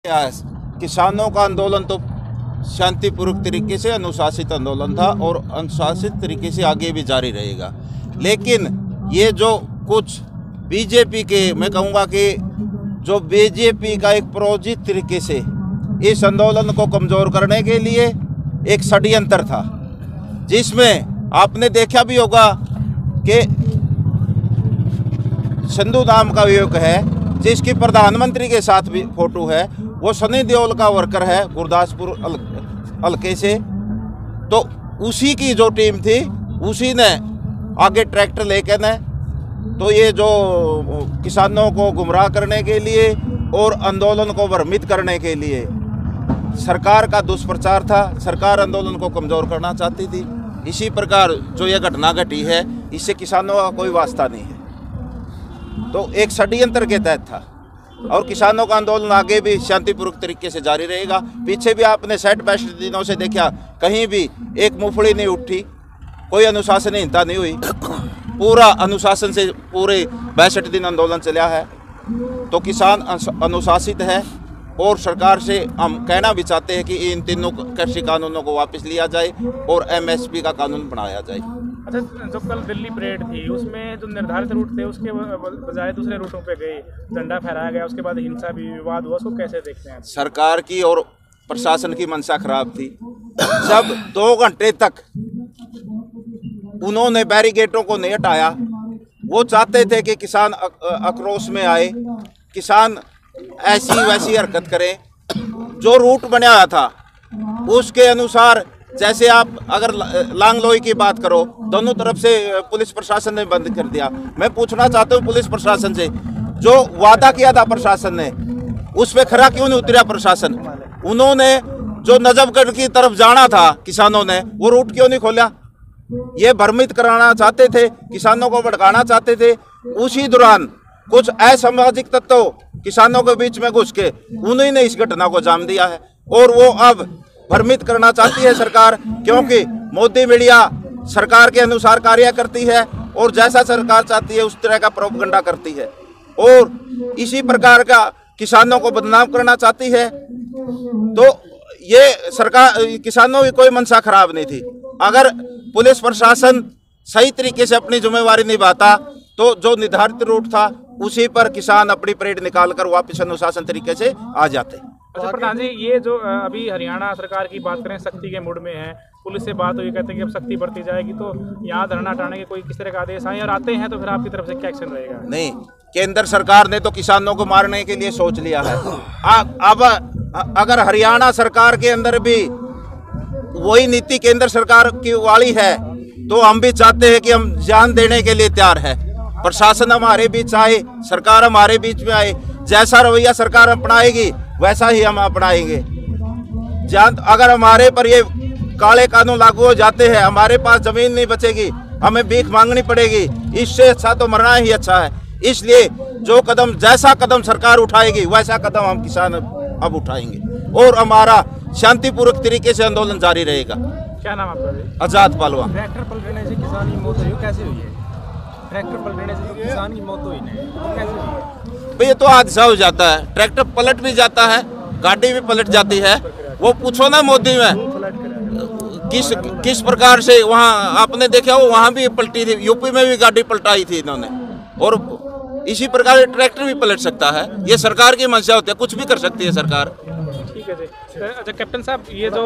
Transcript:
किसानों का आंदोलन तो शांतिपूर्वक तरीके से अनुशासित आंदोलन था और अनुशासित तरीके से आगे भी जारी रहेगा। लेकिन ये जो कुछ बीजेपी के, मैं कहूँगा कि जो बीजेपी का एक प्रोजित तरीके से इस आंदोलन को कमज़ोर करने के लिए एक षड्यंत्र था, जिसमें आपने देखा भी होगा कि संधू नाम का युवक है जिसकी प्रधानमंत्री के साथ भी फोटो है, वो सनी देओल का वर्कर है गुरदासपुर हल्के से। तो उसी की जो टीम थी उसी ने आगे ट्रैक्टर लेकर ने तो ये जो किसानों को गुमराह करने के लिए और आंदोलन को भ्रमित करने के लिए सरकार का दुष्प्रचार था। सरकार आंदोलन को कमज़ोर करना चाहती थी। इसी प्रकार जो ये घटना घटी है इससे किसानों का कोई वास्ता नहीं है, तो एक षड्यंत्र के तहत था और किसानों का आंदोलन आगे भी शांतिपूर्वक तरीके से जारी रहेगा। पीछे भी आपने 60-65 दिनों से देखा, कहीं भी एक मुफड़ी नहीं उठी, कोई अनुशासनहीनता नहीं हुई, पूरा अनुशासन से पूरे 62 दिन आंदोलन चला है। तो किसान अनुशासित है और सरकार से हम कहना भी चाहते हैं कि इन तीनों कृषि कानूनों को वापस लिया जाए और MSP का कानून बनाया जाए। अच्छा, जो कल दिल्ली परेड थी उसमें जो निर्धारित रूट थे उसके बजाय दूसरे रूटों पे गए, झंडा फहराया गया, उसके बाद हिंसा भी, विवाद हुआ, उसको कैसे देखते हैं? सरकार की और प्रशासन की मंशा खराब थी। जब 2 घंटे तक उन्होंने बैरिकेडों को नहीं हटाया, वो चाहते थे कि किसान आक्रोश में आए, किसान ऐसी वैसी हरकत करें। जो रूट बनाया था उसके अनुसार, जैसे आप अगर लांगलोई की बात करो, दोनों तरफ से पुलिस प्रशासन ने बंद कर दिया। मैं पूछना चाहता हूँ पुलिस प्रशासन से, जो वादा किया था प्रशासन ने उस पर खरा क्यों नहीं उतरा प्रशासन? उन्होंने जो नजफगढ़ की तरफ जाना था किसानों ने, वो रूट क्यों नहीं खोला? ये भ्रमित कराना चाहते थे, किसानों को भड़काना चाहते थे। उसी दौरान कुछ असामाजिक तत्व किसानों के बीच में घुस के उन्हीं ने इस घटना को अंजाम दिया है और वो अब भ्रमित करना चाहती है सरकार, क्योंकि मोदी मीडिया सरकार के अनुसार कार्य करती है और जैसा सरकार चाहती है उस तरह का प्रोपगंडा करती है और इसी प्रकार का किसानों को बदनाम करना चाहती है। तो ये सरकार, किसानों की कोई मंशा खराब नहीं थी। अगर पुलिस प्रशासन सही तरीके से अपनी जिम्मेवारी निभाता तो जो निर्धारित रूट था उसी पर किसान अपनी परेड निकालकर वापस अनुशासन तरीके से आ जाते। अच्छा प्रधान जी, ये जो अभी हरियाणा सरकार की बात करें, सख्ती के मूड में है, पुलिस से बात हुई, कहते हैं कि अब सख्ती बढ़ती जाएगी, तो यहाँ धरना हटाने के कोई किस तरह का आदेश आए और आते हैं तो फिर आपकी तरफ से क्या एक्शन रहेगा? नहीं, केंद्र सरकार ने तो किसानों को मारने के लिए सोच लिया है। अब अगर हरियाणा सरकार के अंदर भी वही नीति केंद्र सरकार की वाली है तो हम भी चाहते हैं कि हम जान देने के लिए तैयार है। प्रशासन हमारे बीच आए, सरकार हमारे बीच में आए, जैसा रवैया सरकार अपनाएगी वैसा ही हम अपनाएंगे। अगर हमारे पर ये काले कानून लागू हो जाते हैं, हमारे पास जमीन नहीं बचेगी, हमें भीख मांगनी पड़ेगी, इससे अच्छा तो मरना ही अच्छा है। इसलिए जो कदम, जैसा कदम सरकार उठाएगी वैसा कदम हम किसान अब उठाएंगे और हमारा शांतिपूर्वक तरीके से आंदोलन जारी रहेगा। क्या नाम आपका? आजाद पालवा। ट्रैक्टर पलटने से किसान की मौत हुई, कैसे हुई है? ट्रैक्टर पलटने से किसान की मौत हुई है, कैसे हुई है? भाई ये तो हादसा हो जाता है, ट्रैक्टर पलट भी जाता है, गाड़ी भी पलट जाती है। वो पूछो ना मोदी में किस प्रकार से, वहाँ आपने देखा हो वहाँ भी पलटी थी, यूपी में भी गाड़ी पलटाई थी इन्होंने, और इसी प्रकार ट्रैक्टर भी पलट सकता है। ये सरकार की मंशा होती है, कुछ भी कर सकती है सरकार। ठीक है जी। अच्छा कैप्टन साहब, ये जो